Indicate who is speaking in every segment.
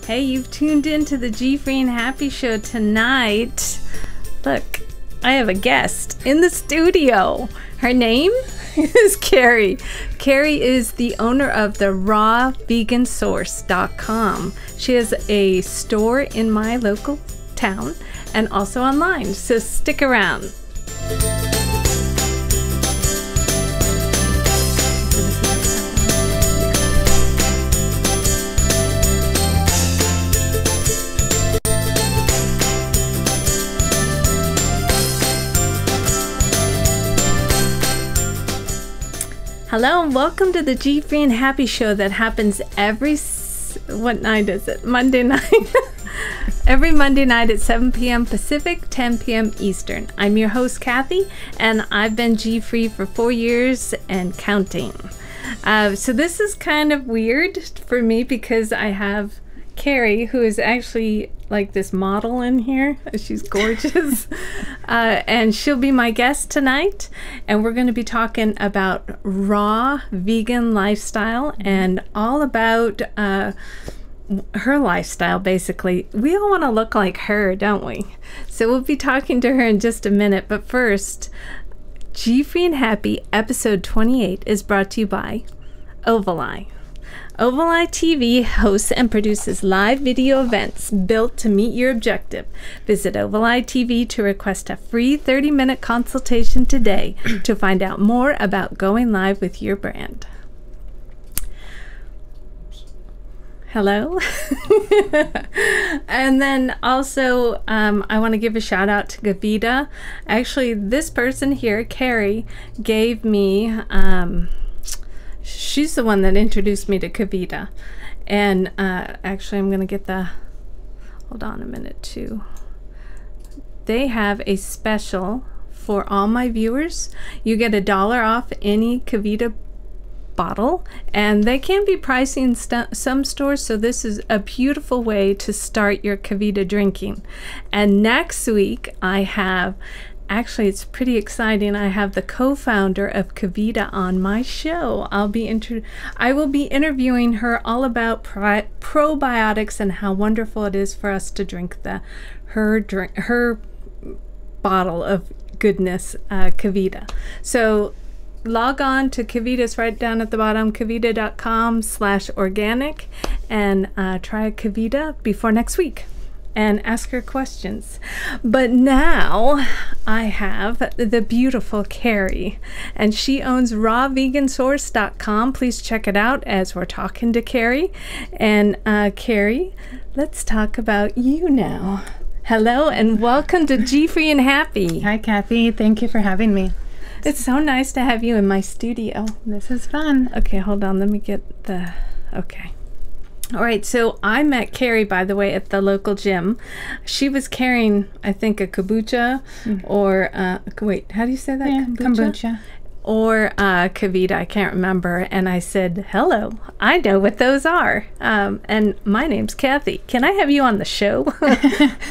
Speaker 1: Hey, you've tuned in to the GFree and Happy show tonight. Look, I have a guest in the studio. Her name is Kerrie. Kerrie is the owner of the rawvegansource.com. She has a store in my local town and also online, so stick around. Hello and welcome to the GFree and Happy show that happens every, what night is it? Monday night. Every Monday night at 7 p.m. Pacific, 10 p.m. Eastern. I'm your host, Kathy, and I've been GFree for 4 years and counting. So this is kind of weird for me because I have Kerrie, who is actually like this model in here. She's gorgeous. And she'll be my guest tonight. And we're going to be talking about raw vegan lifestyle and all about her lifestyle, basically. We all want to look like her, don't we? So we'll be talking to her in just a minute. But first, GFree and Happy episode 28 is brought to you by Ovali. Ovali TV hosts and produces live video events built to meet your objective. Visit Ovali TV to request a free 30-minute consultation today to find out more about going live with your brand. Hello. And then also I want to give a shout out to Gavita. Actually, this person here, Kerrie, gave me she's the one that introduced me to Gavita. And actually I'm gonna get the, hold on a minute too. They have a special for all my viewers. You get $1 off any Gavita bottle, and they can be pricey in some stores, so this is a beautiful way to start your Gavita drinking. And next week I have, actually it's pretty exciting, I have the co-founder of Gavita on my show. I will be interviewing her all about probiotics and how wonderful it is for us to drink her bottle of goodness, Gavita. So log on to Gavita's right down at the bottom, gavita.com/organic, and try Gavita before next week and ask her questions. But now I have the beautiful Kerrie, and she owns rawvegansource.com. Please check it out as we're talking to Kerrie. And Kerrie, let's talk about you now. Hello and welcome to GFree and Happy.
Speaker 2: Hi Kathy, thank you for having me.
Speaker 1: It's so nice to have you in my studio.
Speaker 2: This is fun.
Speaker 1: Okay, hold on. Let me get the... Okay. All right. So I met Kerrie, by the way, at the local gym. She was carrying, I think, a kombucha or... wait, how do you say that?
Speaker 2: Yeah, kombucha.
Speaker 1: Or Gavita. I can't remember. And I said, hello, I know what those are. And my name's Kathy. Can I have you on the show?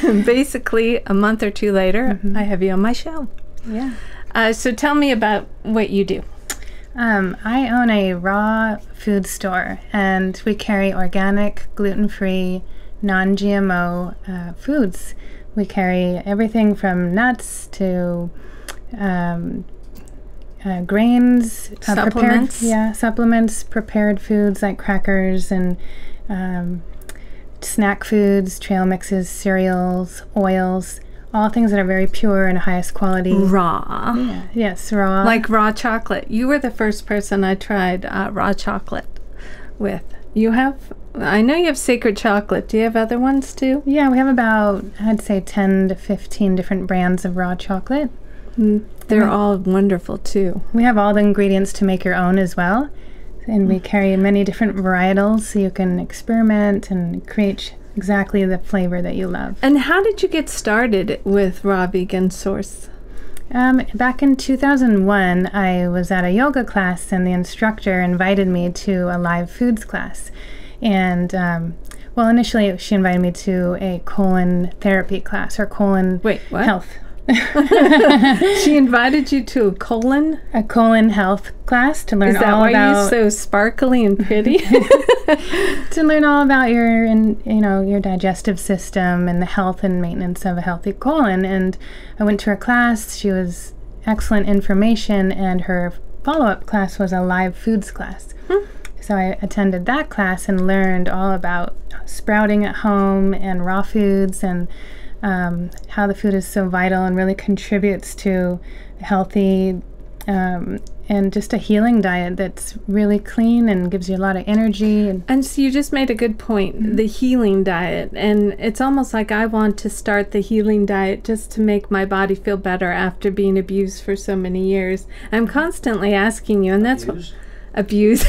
Speaker 1: Basically, a month or two later, I have you on my show.
Speaker 2: Yeah.
Speaker 1: So tell me about what you do.
Speaker 2: I own a raw food store, and we carry organic, gluten-free, non-GMO foods. We carry everything from nuts to grains,
Speaker 1: supplements.
Speaker 2: Supplements, prepared foods like crackers and snack foods, trail mixes, cereals, oils. All things that are very pure and highest quality.
Speaker 1: Raw.
Speaker 2: Yeah. Yes, raw.
Speaker 1: Like raw chocolate. You were the first person I tried raw chocolate with. You have, I know you have Sacred Chocolate. Do you have other ones too?
Speaker 2: Yeah, we have about, I'd say 10 to 15 different brands of raw chocolate.
Speaker 1: They're all wonderful too.
Speaker 2: We have all the ingredients to make your own as well. And we carry many different varietals so you can experiment and create exactly the flavor that you love.
Speaker 1: And how did you get started with Raw Vegan Source?
Speaker 2: Back in 2001, I was at a yoga class, and the instructor invited me to a live foods class. And well, initially she invited me to a colon therapy class, or colon health.
Speaker 1: She invited you to
Speaker 2: a colon health class to learn
Speaker 1: Is that
Speaker 2: all
Speaker 1: why
Speaker 2: about
Speaker 1: you're so sparkly and pretty?
Speaker 2: to learn all about your digestive system and the health and maintenance of a healthy colon. And I went to her class. She was excellent information, and her follow-up class was a live foods class. So I attended that class and learned all about sprouting at home and raw foods, and how the food is so vital and really contributes to a healthy and just a healing diet that's really clean and gives you a lot of energy.
Speaker 1: And so you just made a good point, the healing diet. And it's almost like I want to start the healing diet just to make my body feel better after being abused for so many years. I'm constantly asking you, and that's what abuse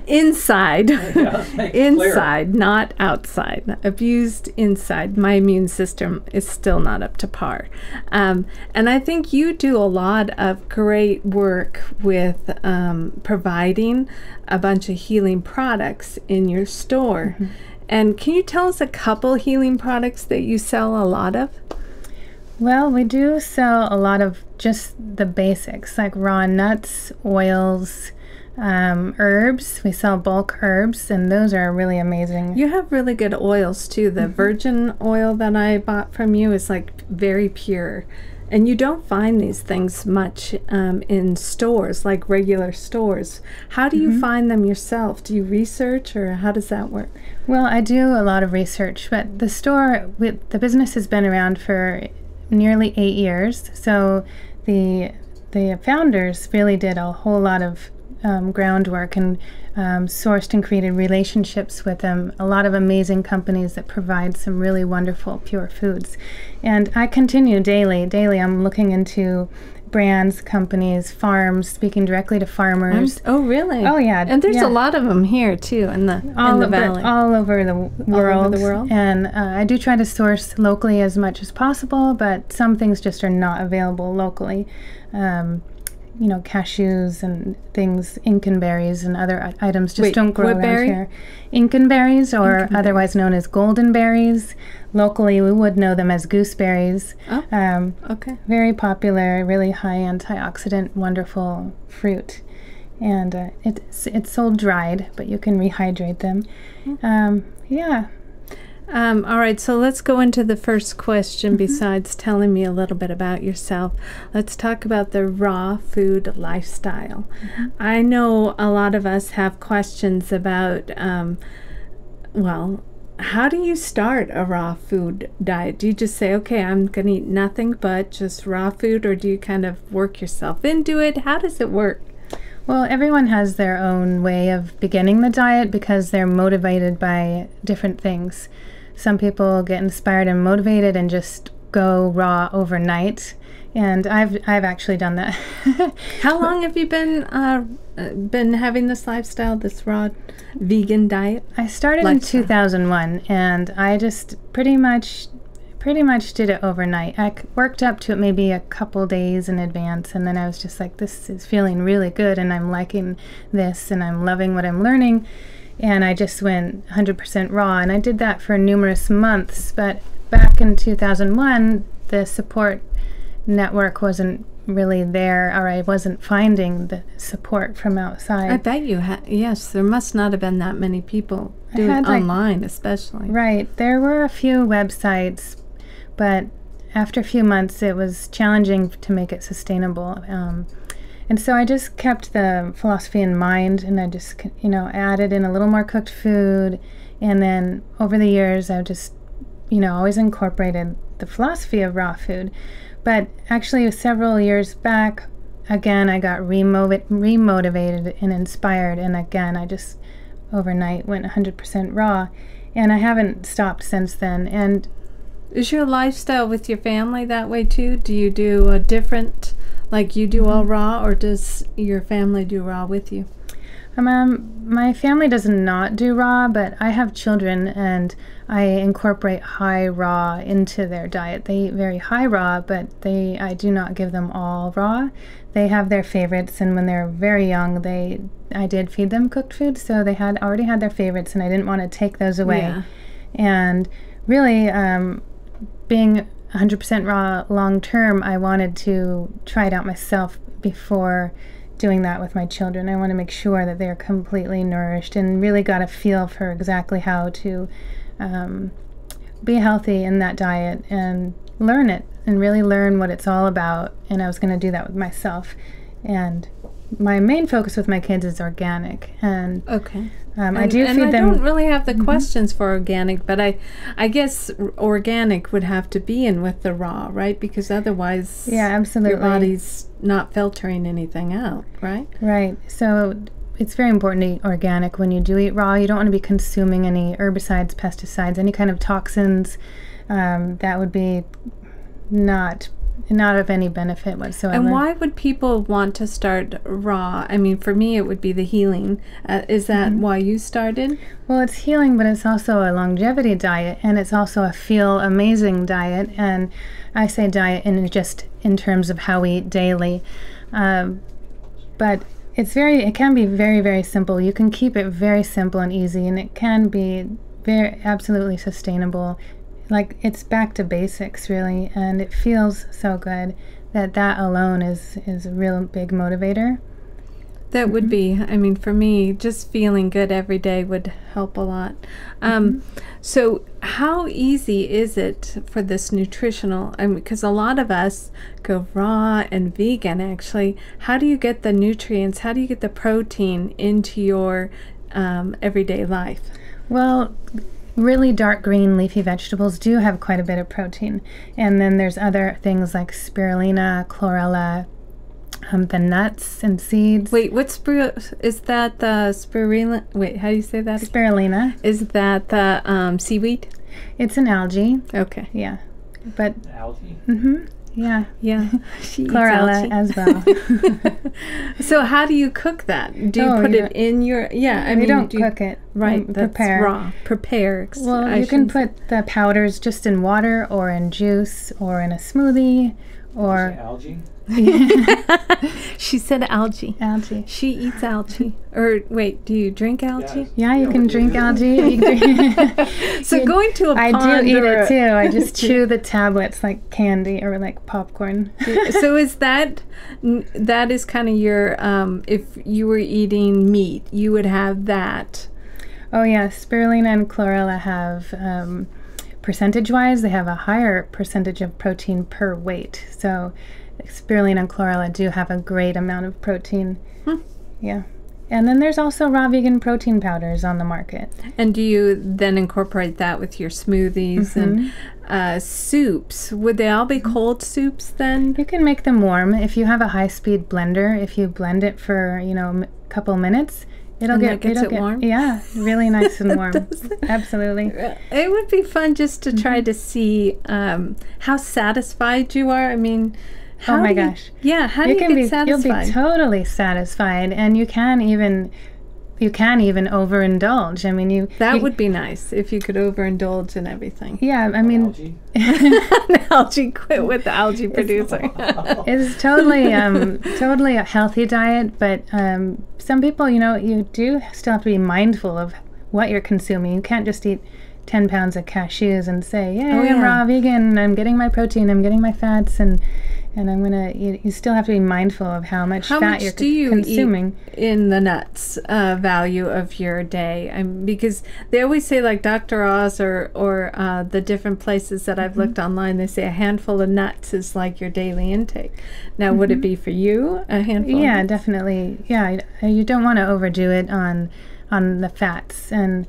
Speaker 1: inside. Inside, not outside. Abused inside. My immune system is still not up to par. And I think you do a lot of great work with providing a bunch of healing products in your store. And can you tell us a couple healing products that you sell a lot of?
Speaker 2: Well, we do sell a lot of just the basics, like raw nuts, oils, herbs. We sell bulk herbs, and those are really amazing.
Speaker 1: You have really good oils too. The virgin oil that I bought from you is like very pure, and you don't find these things much in stores, like regular stores. How do you find them yourself? Do you research, or how does that work?
Speaker 2: Well, I do a lot of research, but the business has been around for nearly 8 years, so the founders really did a whole lot of groundwork and sourced and created relationships with a lot of amazing companies that provide some really wonderful pure foods. And I continue daily I'm looking into brands, companies, farms, speaking directly to farmers.
Speaker 1: Oh, really?
Speaker 2: Oh, yeah.
Speaker 1: And there's a lot of them here too in the valley.
Speaker 2: All over the world. And I do try to source locally as much as possible, but some things just are not available locally. Cashews and things, Incanberries and other items just don't grow around here. Incanberries, or otherwise known as golden berries. Locally, we would know them as gooseberries.
Speaker 1: Oh, okay.
Speaker 2: Very popular, really high antioxidant, wonderful fruit. And it's sold dried, but you can rehydrate them. Yeah.
Speaker 1: All right, so let's go into the first question. Besides telling me a little bit about yourself, let's talk about the raw food lifestyle. I know a lot of us have questions about, how do you start a raw food diet? Do you just say, okay, I'm going to eat nothing but just raw food, or do you kind of work yourself into it? How does it work?
Speaker 2: Well, everyone has their own way of beginning the diet because they're motivated by different things. Some people get inspired and motivated and just go raw overnight, and I've actually done that.
Speaker 1: How long have you been having this lifestyle, this raw vegan diet?
Speaker 2: I started in 2001, and I just pretty much did it overnight. I worked up to it maybe a couple days in advance, and then I was just like, this is feeling really good, and I'm liking this, and I'm loving what I'm learning. And I just went 100% raw, and I did that for numerous months. But back in 2001, the support network wasn't really there, or I wasn't finding the support from outside.
Speaker 1: I bet you yes, there must not have been that many people doing it online, especially.
Speaker 2: Right. There were a few websites, but after a few months, it was challenging to make it sustainable. And so I just kept the philosophy in mind, and I just, added in a little more cooked food. And then over the years, I've just, always incorporated the philosophy of raw food. But actually, several years back, again, I got remotivated and inspired. And again, I just overnight went 100% raw. And I haven't stopped since then. And
Speaker 1: is your lifestyle with your family that way too? Do you do a different... Like you do all raw, or does your family do raw with you?
Speaker 2: My family does not do raw, but I have children, and I incorporate high raw into their diet. They eat very high raw, but I do not give them all raw. They have their favorites, and when they're very young, I did feed them cooked food, so they had already had their favorites, and I didn't want to take those away.
Speaker 1: Yeah.
Speaker 2: And really, being 100% raw long term, I wanted to try it out myself before doing that with my children. I want to make sure that they're completely nourished and really got a feel for exactly how to be healthy in that diet and learn it and really learn what it's all about. And I was going to do that with myself. And my main focus with my kids is organic. And
Speaker 1: okay.
Speaker 2: I do feed them.
Speaker 1: I don't really have the questions for organic, but I guess organic would have to be in with the raw, right? Because otherwise,
Speaker 2: yeah, absolutely,
Speaker 1: your body's not filtering anything out, right?
Speaker 2: Right. So it's very important to eat organic when you do eat raw. You don't want to be consuming any herbicides, pesticides, any kind of toxins. That would be not of any benefit whatsoever.
Speaker 1: And why would people want to start raw? I mean, for me, it would be the healing. Is that why you started?
Speaker 2: Well, it's healing, but it's also a longevity diet, and it's also a feel amazing diet. And I say diet in terms of how we eat daily. But it can be very, very simple. You can keep it very simple and easy, and it can be absolutely sustainable. Like, it's back to basics, really, and it feels so good that alone is a real big motivator.
Speaker 1: That would be, I mean, for me, just feeling good every day would help a lot. So how easy is it for this nutritional, because a lot of us go raw and vegan, actually. How do you get the nutrients, how do you get the protein into your everyday life?
Speaker 2: Well, really dark green leafy vegetables do have quite a bit of protein. And then there's other things like spirulina, chlorella, the nuts and seeds.
Speaker 1: Wait, is that the spirulina? Wait, how do you say that?
Speaker 2: Spirulina.
Speaker 1: Is that the seaweed?
Speaker 2: It's an algae.
Speaker 1: Okay.
Speaker 2: Yeah. But
Speaker 3: algae?
Speaker 2: Yeah.
Speaker 1: Yeah. She
Speaker 2: chlorella as well.
Speaker 1: So how do you cook that? Do you put it in your... Yeah, I mean...
Speaker 2: We don't cook it.
Speaker 1: Right, that's
Speaker 2: prepare.
Speaker 1: raw. Prepare.
Speaker 2: Well, you can put the powders just in water or in juice or in a smoothie or...
Speaker 3: Algae?
Speaker 1: She said algae.
Speaker 2: Algae.
Speaker 1: She eats algae. Or wait, do you drink algae?
Speaker 3: Yes.
Speaker 2: Yeah, you can drink algae.
Speaker 1: So going to a pond...
Speaker 2: I do eat it too. I just chew the tablets like candy or like popcorn.
Speaker 1: So is that is kind of your... if you were eating meat, you would have that...
Speaker 2: Oh yeah, spirulina and chlorella have, percentage-wise, they have a higher percentage of protein per weight. So spirulina and chlorella do have a great amount of protein. Yeah. And then there's also raw vegan protein powders on the market.
Speaker 1: And do you then incorporate that with your smoothies and soups? Would they all be cold soups then?
Speaker 2: You can make them warm. If you have a high-speed blender, if you blend it for, a couple minutes, it'll get
Speaker 1: warm?
Speaker 2: Yeah, really nice and warm. Absolutely.
Speaker 1: It would be fun just to try to see how satisfied you are. I mean,
Speaker 2: oh my gosh.
Speaker 1: Yeah, how do you get satisfied?
Speaker 2: You'll be totally satisfied, and you can even overindulge. I mean,
Speaker 1: that would be nice if you could overindulge in everything.
Speaker 2: Yeah, I mean,
Speaker 1: algae. Quit with the algae producer.
Speaker 2: It's totally a healthy diet, but some people, you do still have to be mindful of what you're consuming. You can't just eat 10 pounds of cashews and say, I'm raw vegan, I'm getting my protein, I'm getting my fats, and I'm gonna eat. You still have to be mindful of how much fat you're consuming.
Speaker 1: Eat in the nuts value of your day? Because they always say, like Dr. Oz or the different places that I've looked online, they say a handful of nuts is like your daily intake. Now, would it be for you, a handful?
Speaker 2: Yeah,
Speaker 1: of nuts?
Speaker 2: definitely. Yeah, you don't want to overdo it on the fats. And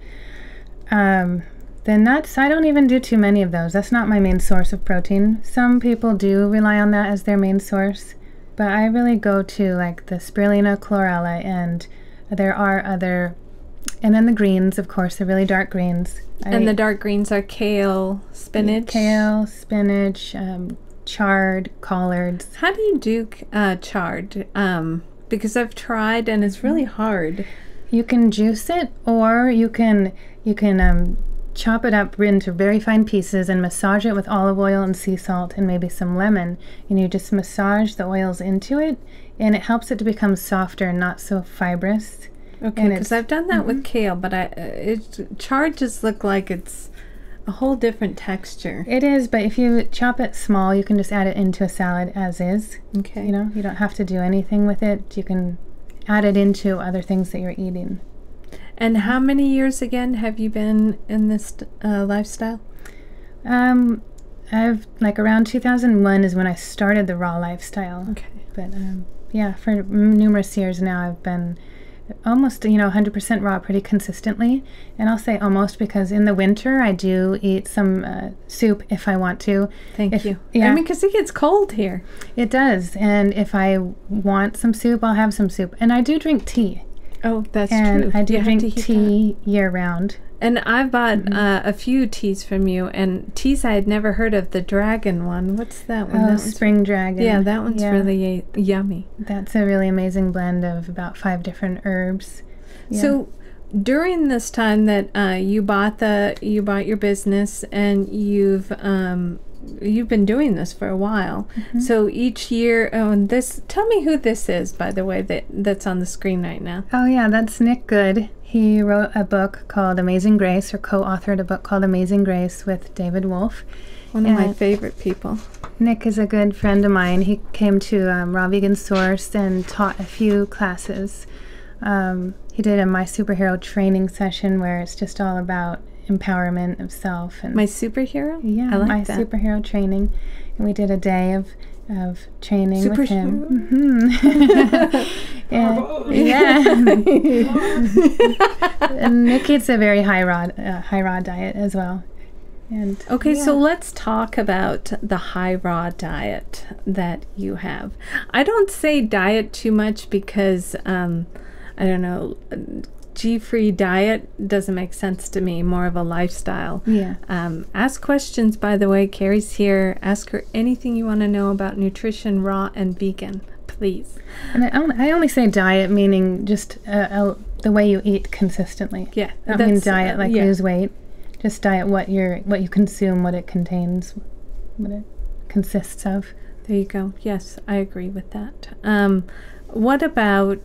Speaker 2: the nuts, I don't even do too many of those. That's not my main source of protein. Some people do rely on that as their main source, but I really go to like the spirulina, chlorella, and there are other, and then the greens, of course, the really dark greens.
Speaker 1: And the dark greens are kale, spinach?
Speaker 2: Kale, spinach, chard, collards.
Speaker 1: How do you do chard? Because I've tried and it's really hard.
Speaker 2: You can juice it, or you can chop it up into very fine pieces and massage it with olive oil and sea salt and maybe some lemon, and you just massage the oils into it, and it helps it to become softer and not so fibrous.
Speaker 1: Okay, because I've done that with kale, but chard just look like it's a whole different texture.
Speaker 2: It is, but if you chop it small, you can just add it into a salad as is.
Speaker 1: Okay.
Speaker 2: You know, you don't have to do anything with it. You can add it into other things that you're eating.
Speaker 1: And how many years again have you been in this lifestyle?
Speaker 2: I've like around 2001 is when I started the raw lifestyle.
Speaker 1: Okay.
Speaker 2: But yeah, for numerous years now, I've been almost 100% raw pretty consistently. And I'll say almost because in the winter I do eat some soup if I want to.
Speaker 1: Thank you.
Speaker 2: Yeah,
Speaker 1: I mean, because it gets cold here.
Speaker 2: It does. And if I want some soup, I'll have some soup. And I do drink tea.
Speaker 1: Oh, that's
Speaker 2: and
Speaker 1: true.
Speaker 2: I do drink tea year round.
Speaker 1: And I bought a few teas from you, and teas I had never heard of. The dragon one. What's that one?
Speaker 2: Oh,
Speaker 1: that
Speaker 2: spring dragon.
Speaker 1: Yeah, that one's really yummy.
Speaker 2: That's a really amazing blend of about 5 different herbs. Yeah.
Speaker 1: So during this time that you bought your business, and you've been doing this for a while. So each year, tell me who this is, by the way, that's on the screen right now.
Speaker 2: Oh yeah, that's Nick Good. He wrote a book called Amazing Grace, or co-authored a book called Amazing Grace with David Wolfe.
Speaker 1: One of my favorite people.
Speaker 2: Nick is a good friend of mine. He came to Raw Vegan Source and taught a few classes. He did a My Superhero training session where it's just all about empowerment of self. And
Speaker 1: My Superhero?
Speaker 2: Yeah,
Speaker 1: I like
Speaker 2: My
Speaker 1: that.
Speaker 2: Superhero training. And we did a day of training with him. Yeah. And Nick eats a very high raw diet as well. And
Speaker 1: okay, so let's talk about the high raw diet that you have. I don't say diet too much because I don't know, GFree diet doesn't make sense to me, more of a lifestyle.
Speaker 2: Yeah.
Speaker 1: Ask questions, by the way. Kerrie's here. Ask her anything you want to know about nutrition, raw and vegan, please.
Speaker 2: And I only say diet, meaning just the way you eat consistently.
Speaker 1: Yeah.
Speaker 2: I don't mean diet like lose weight. Just diet what you consume, what it contains, what it consists of.
Speaker 1: There you go. Yes, I agree with that. What about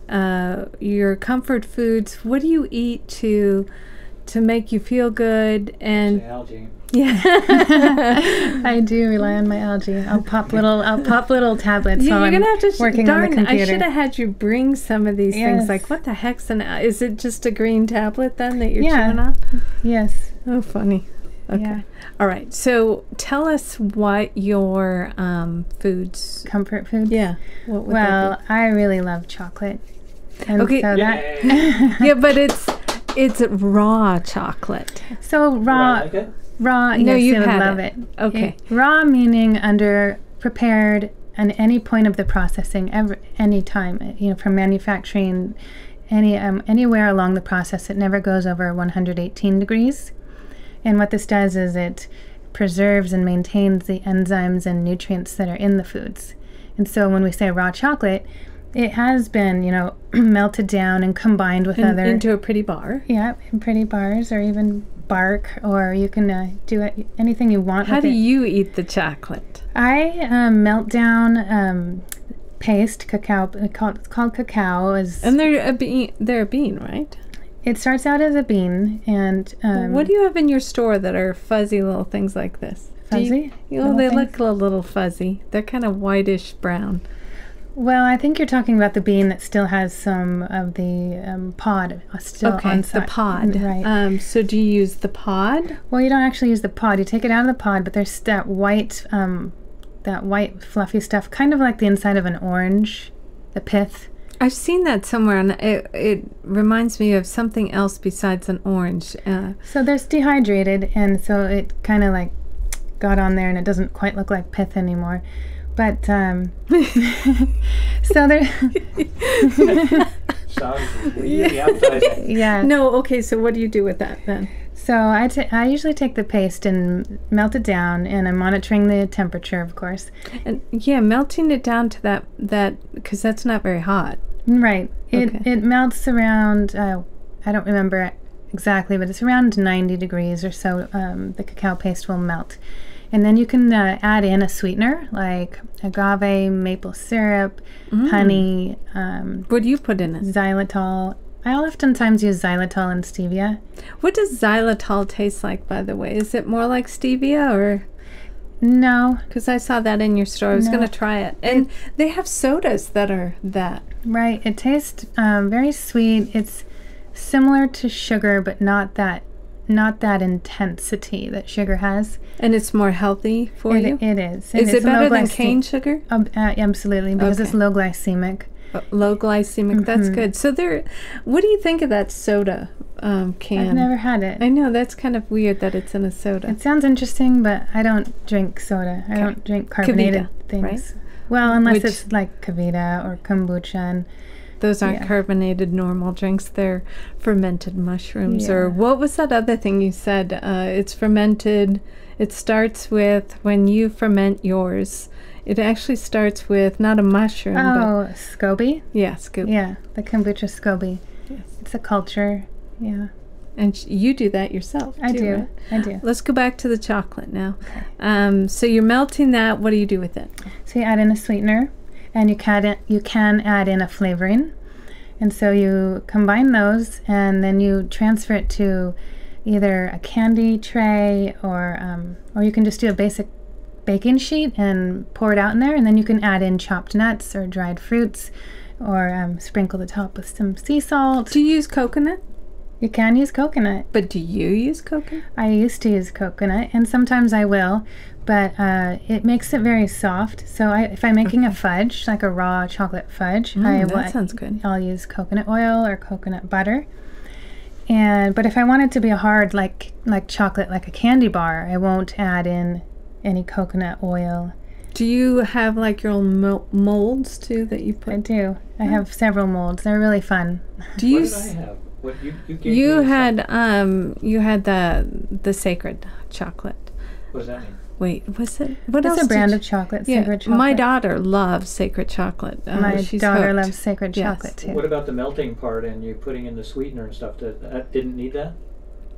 Speaker 1: your comfort foods? What do you eat to make you feel good? And
Speaker 3: algae.
Speaker 1: Yeah,
Speaker 2: I do rely on my algae. I'll pop little tablets while
Speaker 1: you're gonna have to
Speaker 2: working on the computer.
Speaker 1: I should have had you bring some of these things. Like, what the heck's is it just a green tablet then that you're chewing on?
Speaker 2: Yes.
Speaker 1: Oh, funny. Okay.
Speaker 2: Yeah.
Speaker 1: All right. So tell us what your foods.
Speaker 2: Comfort foods?
Speaker 1: Yeah. What would
Speaker 2: well, I really love chocolate. And
Speaker 1: okay.
Speaker 2: So
Speaker 1: yeah, but it's raw chocolate.
Speaker 2: So raw.
Speaker 3: Like it?
Speaker 2: Raw.
Speaker 1: No,
Speaker 2: yes,
Speaker 1: you
Speaker 2: would
Speaker 1: had
Speaker 2: love
Speaker 1: it.
Speaker 2: it.
Speaker 1: Okay.
Speaker 2: Raw meaning under prepared at any point of the processing, any time. From manufacturing, anywhere along the process, it never goes over 118 degrees. And what this does is it preserves and maintains the enzymes and nutrients that are in the foods. And so when we say raw chocolate, it has been, melted down and combined with other...
Speaker 1: Into a pretty bar.
Speaker 2: Yeah, in pretty bars, or even bark, or you can do anything you want
Speaker 1: How
Speaker 2: with
Speaker 1: do
Speaker 2: it.
Speaker 1: you eat the chocolate?
Speaker 2: I melt down paste, cacao. It's called cacao.
Speaker 1: And they're a bean, right?
Speaker 2: It starts out as a bean, and
Speaker 1: what do you have in your store that are fuzzy little things like this?
Speaker 2: Fuzzy?
Speaker 1: They look a little fuzzy. They're kind of whitish brown.
Speaker 2: Well, I think you're talking about the bean that still has some of the pod still on side.
Speaker 1: The pod.
Speaker 2: Right.
Speaker 1: So do you use the pod?
Speaker 2: Well, you don't actually use the pod. You take it out of the pod, but there's that white fluffy stuff, kind of like the inside of an orange, the pith.
Speaker 1: I've seen that somewhere, and it reminds me of something else besides an orange.
Speaker 2: So there's dehydrated, and so it kind of like got on there, and it doesn't quite look like pith anymore. But so there.
Speaker 3: Sounds really appetizing.
Speaker 2: Yeah.
Speaker 1: No, okay. So what do you do with that then?
Speaker 2: So I usually take the paste and melt it down, and I'm monitoring the temperature, of course.
Speaker 1: And yeah, melting it down to that because that's not very hot.
Speaker 2: Right.
Speaker 1: Okay.
Speaker 2: It melts around. I don't remember exactly, but it's around 90 degrees or so. The cacao paste will melt, and then you can add in a sweetener like agave, maple syrup, honey.
Speaker 1: What do you put in it?
Speaker 2: Xylitol. I oftentimes use xylitol and stevia.
Speaker 1: What does xylitol taste like, by the way? Is it more like stevia or?
Speaker 2: No.
Speaker 1: Because I saw that in your store. I was going to try it. And they have sodas that are that.
Speaker 2: Right. It tastes very sweet. It's similar to sugar, but not that intensity that sugar has.
Speaker 1: And it's more healthy for you?
Speaker 2: It is.
Speaker 1: Is it better than cane sugar?
Speaker 2: Absolutely, because it's low glycemic.
Speaker 1: Low glycemic, that's good. So what do you think of that soda can?
Speaker 2: I've never had it.
Speaker 1: I know, that's kind of weird that it's in a soda.
Speaker 2: It sounds interesting, but I don't drink soda. I don't drink carbonated things. Right? Well, unless it's like Kavita or kombucha. And
Speaker 1: those aren't carbonated normal drinks. They're fermented mushrooms. Or what was that other thing you said? It's fermented. It starts with, when you ferment yours, it actually starts with not a mushroom.
Speaker 2: Oh, SCOBY?
Speaker 1: Yeah, SCOBY.
Speaker 2: Yeah, the kombucha SCOBY.
Speaker 1: Yes.
Speaker 2: It's a culture, yeah.
Speaker 1: And you do that yourself,
Speaker 2: I do,
Speaker 1: right?
Speaker 2: I do.
Speaker 1: Let's go back to the chocolate now. Okay. So you're melting that. What do you do with it?
Speaker 2: So you add in a sweetener, and you can add in a flavoring. And so you combine those, and then you transfer it to either a candy tray or you can just do a basic baking sheet and pour it out in there, and then you can add in chopped nuts or dried fruits or sprinkle the top with some sea salt.
Speaker 1: Do you use coconut?
Speaker 2: You can use coconut.
Speaker 1: But do you use coconut?
Speaker 2: I used to use coconut, and sometimes I will, but it makes it very soft. So if I'm making a fudge, like a raw chocolate fudge,
Speaker 1: that sounds good.
Speaker 2: I'll use coconut oil or coconut butter. But if I want it to be a hard, like chocolate, like a candy bar, I won't add in any coconut oil.
Speaker 1: Do you have like your own molds too that you put?
Speaker 2: I do. I have several molds. They're really fun.
Speaker 3: Do you? What did I have? What
Speaker 1: you had the sacred chocolate.
Speaker 3: What does that mean?
Speaker 1: Wait, what's it? What else?
Speaker 2: It's a brand of chocolate, sacred chocolate.
Speaker 1: My daughter loves sacred chocolate.
Speaker 2: My daughter
Speaker 1: hooked.
Speaker 2: loves sacred chocolate too.
Speaker 3: What about the melting part and you putting in the sweetener and stuff? That didn't need that?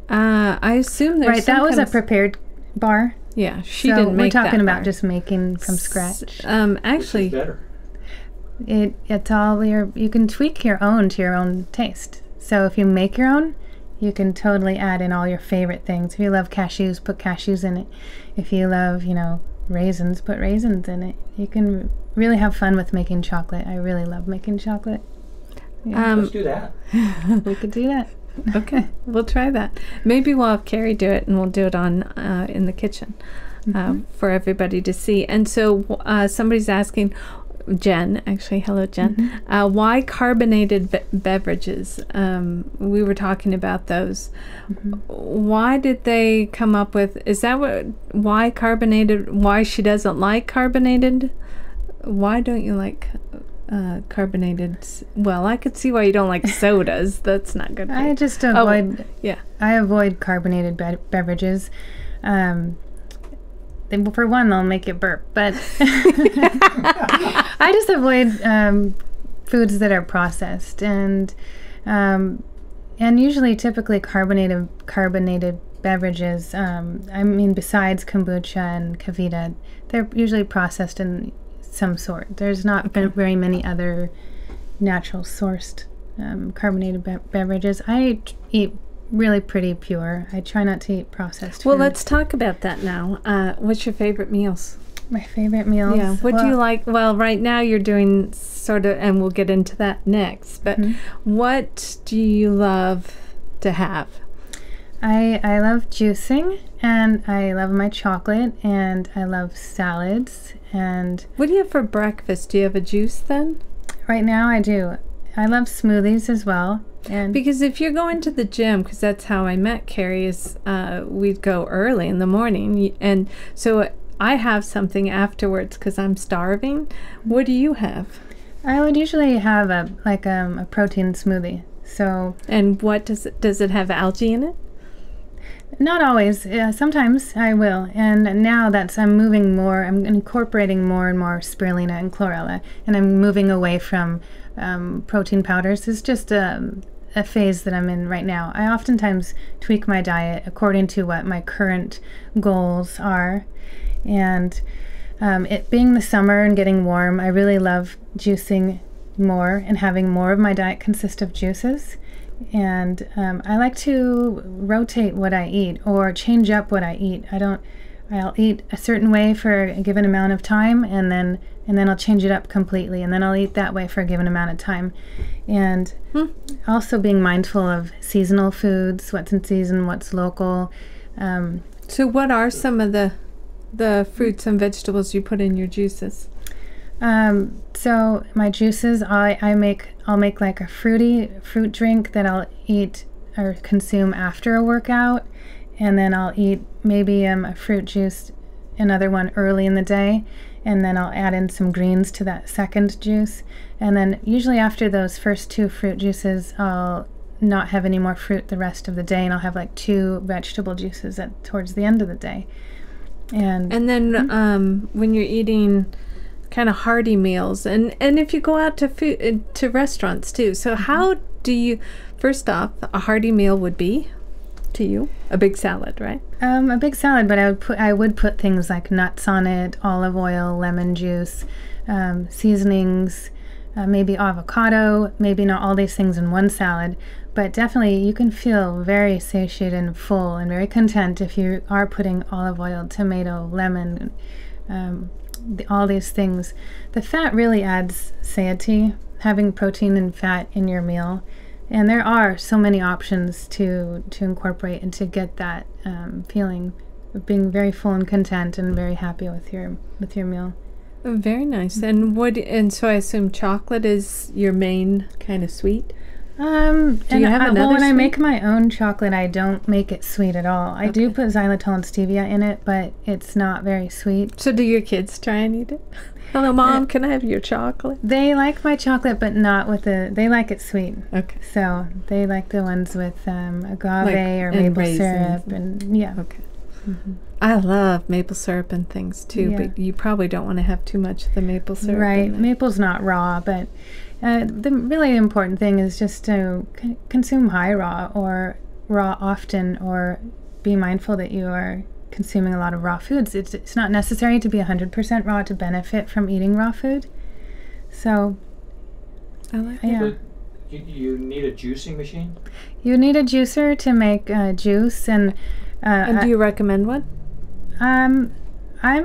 Speaker 1: I assume there's
Speaker 2: that was a prepared bar.
Speaker 1: Yeah, she didn't make that.
Speaker 2: We're talking about
Speaker 1: bar.
Speaker 2: just making from scratch.
Speaker 1: Actually,
Speaker 3: which is better.
Speaker 2: It's all you can tweak your own to your own taste. So if you make your own, you can totally add in all your favorite things. If you love cashews, put cashews in it. If you love, raisins, put raisins in it. You can really have fun with making chocolate. I really love making chocolate.
Speaker 3: Yeah. Let's do that.
Speaker 2: We could do that.
Speaker 1: Okay, we'll try that. Maybe we'll have Kerrie do it, and we'll do it on in the kitchen for everybody to see. And so somebody's asking, Jen, actually, hello Jen, why carbonated beverages? We were talking about those. Why did they come up with, is that why carbonated, why she doesn't like carbonated? Why don't you like carbonated? Well, I could see why you don't like sodas. That's not good for you.
Speaker 2: I just avoid,
Speaker 1: yeah.
Speaker 2: I avoid carbonated beverages. For one, they'll make you burp, but I just avoid foods that are processed and usually typically carbonated beverages. I mean, besides kombucha and Kavita, they're usually processed in some sort. There's not been very many other natural sourced carbonated beverages. I eat really pretty pure. I try not to eat processed food.
Speaker 1: Well, let's talk about that now. What's your favorite meals?
Speaker 2: My favorite meals?
Speaker 1: Yeah. What do you like? Well, right now you're doing sort of, and we'll get into that next, but what do you love to have?
Speaker 2: I love juicing, and I love my chocolate, and I love salads. And
Speaker 1: what do you have for breakfast? Do you have a juice then?
Speaker 2: Right now I do. I love smoothies as well. And
Speaker 1: because if you're going to the gym, because that's how I met Kerrie, is we'd go early in the morning, and so I have something afterwards because I'm starving. What do you have? I
Speaker 2: would usually have a protein smoothie. So,
Speaker 1: and what does it have? Algae in it?
Speaker 2: Not always. Sometimes I will. And now I'm moving more. I'm incorporating more and more spirulina and chlorella, and I'm moving away from protein powders. It's just a phase that I'm in right now. I oftentimes tweak my diet according to what my current goals are. And it being the summer and getting warm, I really love juicing more and having more of my diet consist of juices. And I like to rotate what I eat or change up what I eat. I'll eat a certain way for a given amount of time, and then I'll change it up completely, and then I'll eat that way for a given amount of time. And also being mindful of seasonal foods, what's in season, what's local.
Speaker 1: So what are some of the fruits and vegetables you put in your juices?
Speaker 2: So my juices, I'll make like a fruit drink that I'll eat or consume after a workout, and then I'll eat maybe a fruit juice, another one early in the day, and then I'll add in some greens to that second juice. And then usually after those first 2 fruit juices, I'll not have any more fruit the rest of the day, and I'll have like 2 vegetable juices towards the end of the day. And
Speaker 1: then when you're eating kind of hearty meals, and if you go out to restaurants too, so how do you, first off, a hearty meal would be to you a big salad, right?
Speaker 2: A big salad, but I would put things like nuts on it, olive oil, lemon juice, seasonings, maybe avocado, maybe not all these things in one salad, but definitely you can feel very satiated and full and very content if you are putting olive oil, tomato, lemon, all these things. The fat really adds satiety, having protein and fat in your meal. And there are so many options to incorporate and to get that feeling of being very full and content and very happy with your meal.
Speaker 1: Very nice. And so I assume chocolate is your main kind of sweet? Do you have another
Speaker 2: when
Speaker 1: sweet?
Speaker 2: I make my own chocolate, I don't make it sweet at all. I do put xylitol and stevia in it, but it's not very sweet.
Speaker 1: So do your kids try and eat it? Hello, Mom, can I have your chocolate?
Speaker 2: They like my chocolate, but not with they like it sweet.
Speaker 1: Okay.
Speaker 2: So they like the ones with agave or
Speaker 1: and
Speaker 2: maple
Speaker 1: raisins
Speaker 2: syrup and yeah.
Speaker 1: Okay. I love maple syrup and things too,
Speaker 2: Yeah.
Speaker 1: but you probably don't want to have too much of the maple syrup.
Speaker 2: Right.
Speaker 1: in it.
Speaker 2: Maple's not raw, but the really important thing is just to consume high raw or raw often, or be mindful that you are consuming a lot of raw foods. It's not necessary to be 100% raw to benefit from eating raw food. So
Speaker 1: I like
Speaker 2: yeah.
Speaker 3: So you need a juicing machine?
Speaker 2: You need a juicer to make juice, and
Speaker 1: do you recommend one?
Speaker 2: I'm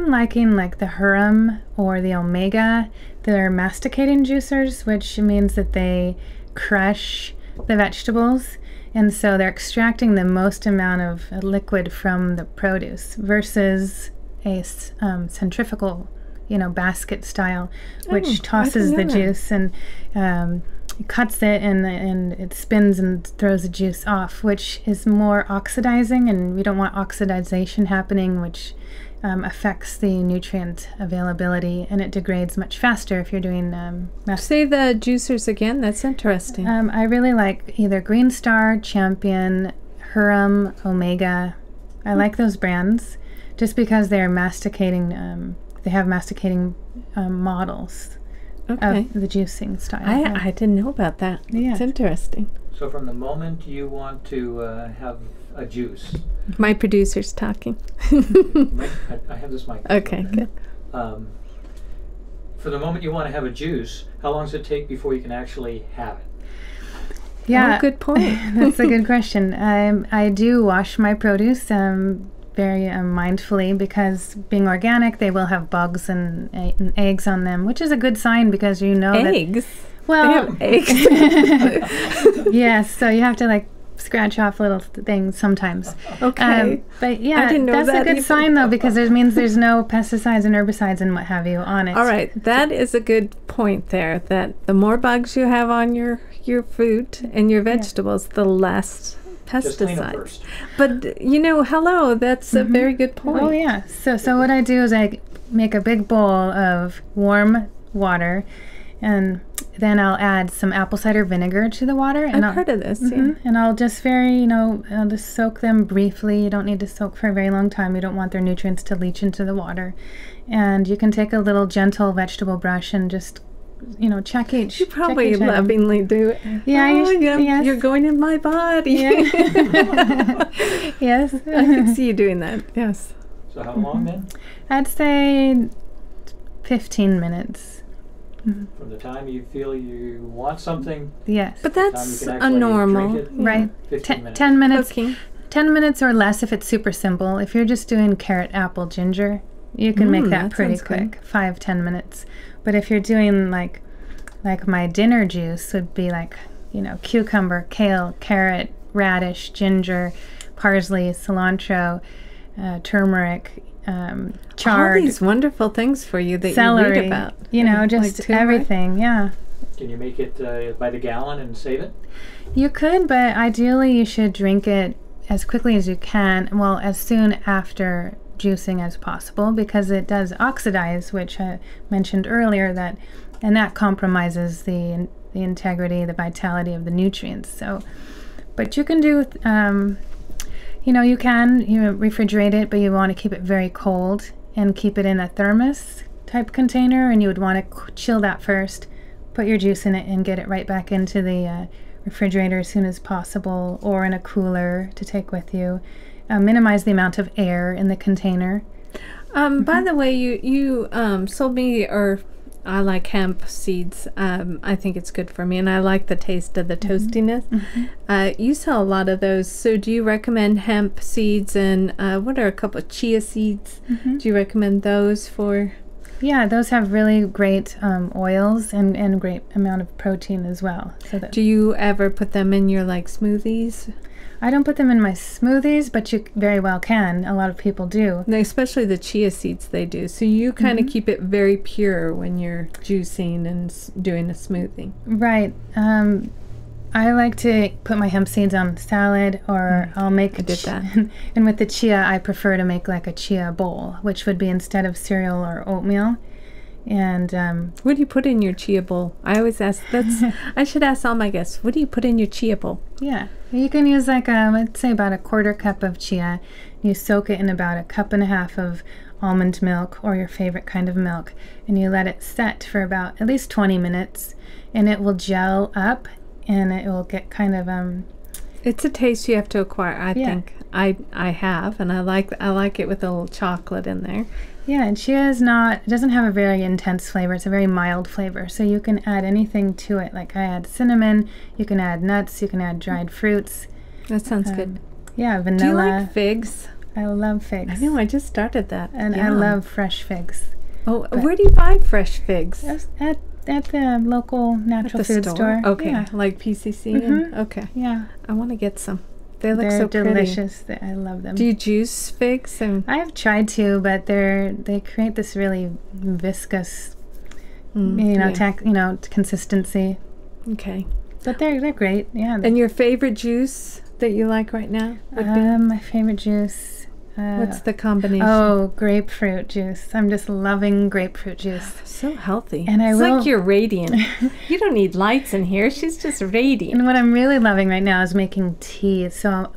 Speaker 2: liking like the Hearty or the Omega. They're masticating juicers, which means that they crush the vegetables, and so they're extracting the most amount of liquid from the produce versus a centrifugal, basket style, which tosses the juice and cuts it, and it spins and throws the juice off, which is more oxidizing, and we don't want oxidization happening, which affects the nutrient availability, and it degrades much faster if you're doing
Speaker 1: Say the juicers again. That's interesting.
Speaker 2: I really like either Green Star, Champion, Hearty, Omega. I like those brands just because they're masticating. They have masticating models of the juicing style.
Speaker 1: I didn't know about that.
Speaker 2: Yeah.
Speaker 1: It's interesting.
Speaker 3: So from the moment you want to have a juice,
Speaker 1: My producer's talking.
Speaker 3: I have this mic.
Speaker 1: Okay, good.
Speaker 3: For the moment you want to have a juice, how long does it take before you can actually have it?
Speaker 2: Yeah,
Speaker 1: Oh, good point.
Speaker 2: That's a good question. I do wash my produce very mindfully, because being organic, they will have bugs and eggs on them, which is a good sign, because
Speaker 1: Eggs?
Speaker 2: Well,
Speaker 1: They have eggs.
Speaker 2: yes, so you have to scratch off little things sometimes.
Speaker 1: Okay.
Speaker 2: But yeah,
Speaker 1: I didn't know
Speaker 2: that's
Speaker 1: that
Speaker 2: a good
Speaker 1: either.
Speaker 2: sign though, because it means there's no pesticides and herbicides and what have you on it.
Speaker 1: All right, that is a good point there, that the more bugs you have on your fruit and your vegetables, the less
Speaker 3: Just clean them
Speaker 1: pesticides.
Speaker 3: first.
Speaker 1: But hello, that's a very good point.
Speaker 2: Oh yeah. So what I do is I make a big bowl of warm water, and then I'll add some apple cider vinegar to the water. And
Speaker 1: I've heard of this. Yeah.
Speaker 2: And I'll just I'll just soak them briefly. You don't need to soak for a very long time. You don't want their nutrients to leach into the water. And you can take a little gentle vegetable brush and just, check each.
Speaker 1: You probably
Speaker 2: check each item.
Speaker 1: lovingly do it.
Speaker 2: Yeah, yes.
Speaker 1: You're going in my body.
Speaker 2: Yeah. Yes.
Speaker 1: I can see you doing that. Yes.
Speaker 3: So how long then?
Speaker 2: I'd say 15 minutes.
Speaker 3: From the time you feel you want something,
Speaker 2: Yes.
Speaker 1: But
Speaker 3: the time
Speaker 1: that's
Speaker 3: you can
Speaker 1: a
Speaker 3: actually
Speaker 1: normal,
Speaker 3: drink it,
Speaker 2: Right.
Speaker 3: 15 minutes.
Speaker 2: 10 minutes.
Speaker 1: cooking.
Speaker 2: 10 minutes or less if it's super simple. If you're just doing carrot, apple, ginger, you can make that pretty
Speaker 1: sounds good.
Speaker 2: quick, 5-10 minutes. But if you're doing like my dinner juice would be like, you know, cucumber, kale, carrot, radish, ginger, parsley, cilantro, turmeric, chard,
Speaker 1: All these wonderful things for you that
Speaker 2: celery,
Speaker 1: you read about.
Speaker 2: you know,
Speaker 1: And,
Speaker 2: just
Speaker 1: turmeric.
Speaker 2: everything. Yeah.
Speaker 3: Can you make it by the gallon and save it?
Speaker 2: You could, but ideally you should drink it as quickly as you can, well, as soon after juicing as possible, because it does oxidize, which I mentioned earlier, and that compromises the integrity, the vitality of the nutrients. So, but you can do, you know, you can refrigerate it, but you want to keep it very cold and keep it in a thermos type container, and you would want to chill that first, put your juice in it, and get it right back into the refrigerator as soon as possible, or in a cooler to take with you. Minimize the amount of air in the container.
Speaker 1: By the way, you sold me, or I like hemp seeds. I think it's good for me, and I like the taste of the toastiness. You sell a lot of those. So do you recommend hemp seeds, and what are a couple of chia seeds? Do you recommend those for?
Speaker 2: Yeah, those have really great oils and great amount of protein as well. So that
Speaker 1: Do you ever put them in your like smoothies?
Speaker 2: I don't put them in my smoothies, but you very well can. A lot of people do.
Speaker 1: No, especially the chia seeds, they do. So you kind of keep it very pure when you're juicing and doing a smoothie.
Speaker 2: Right. I like to put my hemp seeds on salad, or I'll make
Speaker 1: I did that.
Speaker 2: And with the chia, I prefer to make like a chia bowl, which would be instead of cereal or oatmeal. And
Speaker 1: What do you put in your chia bowl? I always ask. I should ask all my guests. What do you put in your chia bowl?
Speaker 2: yeah, you can use like let's say about a 1/4 cup of chia. You soak it in about 1.5 cups of almond milk or your favorite kind of milk, and you let it set for about at least 20 minutes, and it will gel up, and it will get kind of
Speaker 1: It's a taste you have to acquire. I
Speaker 2: Yeah.
Speaker 1: think I have, and I like it with a little chocolate in there.
Speaker 2: yeah, and chia it doesn't have a very intense flavor. It's a very mild flavor, so you can add anything to it. Like I add cinnamon, you can add nuts, you can add dried fruits.
Speaker 1: That sounds good.
Speaker 2: Yeah,
Speaker 1: Do you
Speaker 2: vanilla.
Speaker 1: like figs?
Speaker 2: I love figs.
Speaker 1: I know. I just started that,
Speaker 2: And I
Speaker 1: Yum.
Speaker 2: love fresh figs.
Speaker 1: Oh, where do you buy fresh figs?
Speaker 2: At the local natural food store.
Speaker 1: Okay,
Speaker 2: Yeah.
Speaker 1: like PCC. Okay,
Speaker 2: Yeah.
Speaker 1: I want to get some. They look
Speaker 2: They're
Speaker 1: so pretty.
Speaker 2: delicious. I love them.
Speaker 1: Do you juice figs? And
Speaker 2: I've tried to, but they create this really viscous,
Speaker 1: yeah.
Speaker 2: consistency.
Speaker 1: Okay.
Speaker 2: But they're great. Yeah.
Speaker 1: And your favorite juice that you like right now would be?
Speaker 2: My favorite juice.
Speaker 1: What's the combination?
Speaker 2: Oh, grapefruit juice. I'm just loving grapefruit juice.
Speaker 1: So healthy.
Speaker 2: And
Speaker 1: it's
Speaker 2: will-
Speaker 1: like you're radiant. You don't need lights in here. She's just radiant.
Speaker 2: And what I'm really loving right now is making tea. So I'll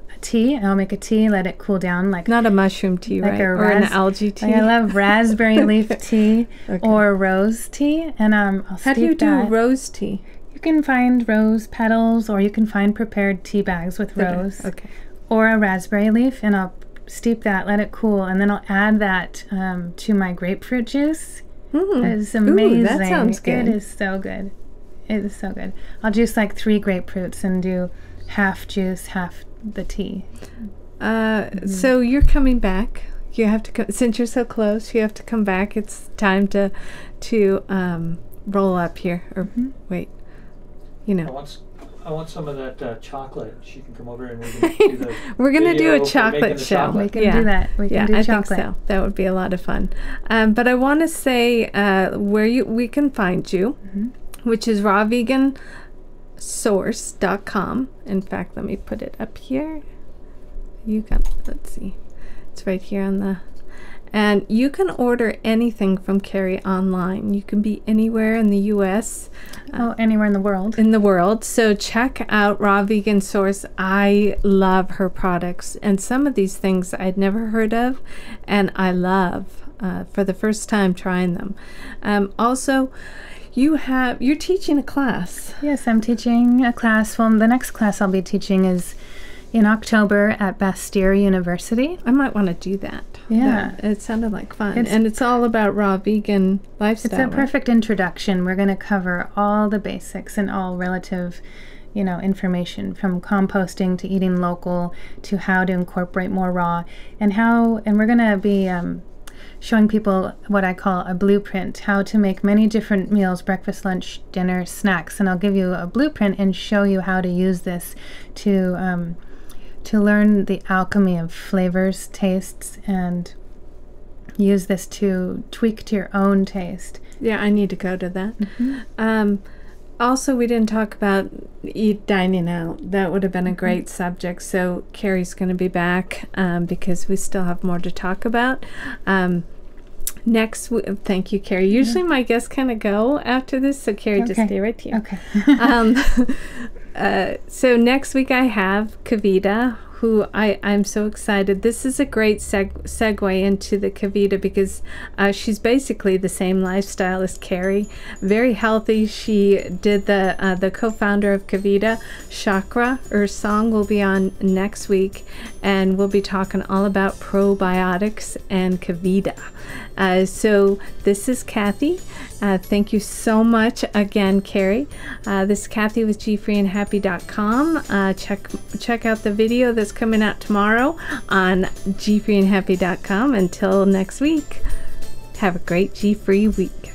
Speaker 2: make a tea, let it cool down like
Speaker 1: Not a mushroom tea,
Speaker 2: like
Speaker 1: right?
Speaker 2: a
Speaker 1: Or an
Speaker 2: ras-
Speaker 1: algae tea.
Speaker 2: Like I love raspberry leaf tea
Speaker 1: Okay.
Speaker 2: or rose tea, and I'll
Speaker 1: How do you
Speaker 2: steep
Speaker 1: do
Speaker 2: that.
Speaker 1: rose tea?
Speaker 2: You can find rose petals, or you can find prepared tea bags with rose,
Speaker 1: Okay.
Speaker 2: or a raspberry leaf, and I'll steep that, let it cool, and then I'll add that to my grapefruit juice. It's amazing.
Speaker 1: Ooh, that sounds good.
Speaker 2: It is so good. It is so good. I'll juice like 3 grapefruits and do half juice, half the tea.
Speaker 1: So you're coming back. You have to come, since you're so close. You have to come back. It's time to roll up here. Or wait,
Speaker 3: I want some of that chocolate. She can come over and we can do the
Speaker 1: We're gonna do
Speaker 3: video
Speaker 1: a
Speaker 3: for
Speaker 1: chocolate
Speaker 3: making the
Speaker 1: show.
Speaker 3: chocolate.
Speaker 2: We can do that. We can do
Speaker 1: I
Speaker 2: chocolate.
Speaker 1: think so. That would be a lot of fun. But I want to say where we can find you, which is rawvegansource.com. In fact, let me put it up here. Let's see. It's right here on the... And you can order anything from Kerrie online. You can be anywhere in the U.S.
Speaker 2: Anywhere in the world.
Speaker 1: So check out Raw Vegan Source. I love her products, and some of these things I'd never heard of, and I love for the first time trying them. Also, you're teaching a class.
Speaker 2: Yes, I'm teaching a class. Well, the next class I'll be teaching is in October at Bastyr University.
Speaker 1: I might want to do that.
Speaker 2: Yeah.
Speaker 1: It sounded like fun. And it's all about raw vegan lifestyle.
Speaker 2: It's a perfect introduction. We're going to cover all the basics and all relative, you know, information, from composting to eating local to how to incorporate more raw, and we're going to be showing people what I call a blueprint, how to make many different meals, breakfast, lunch, dinner, snacks. And I'll give you a blueprint and show you how to use this to learn the alchemy of flavors, tastes, and use this to tweak to your own taste.
Speaker 1: Yeah, I need to go to that. Also, we didn't talk about dining out. That would have been a great subject. So Kerrie's going to be back because we still have more to talk about. Next, thank you, Kerrie. Usually my guests kind of go after this, so Kerrie, just stay right here.
Speaker 2: Okay.
Speaker 1: So next week I have Kavita, who I'm so excited. This is a great segue into the Kavita because she's basically the same lifestyle as Kerrie. Very healthy. She did the co-founder of Kavita, Chakra. Her song will be on next week, and we'll be talking all about probiotics and Kavita. So this is Kathy. Thank you so much again, Kerrie. This is Kathy with GFreeandHappy.com. Check out the video that's coming out tomorrow on GFreeandHappy.com. Until next week, have a great G-Free week.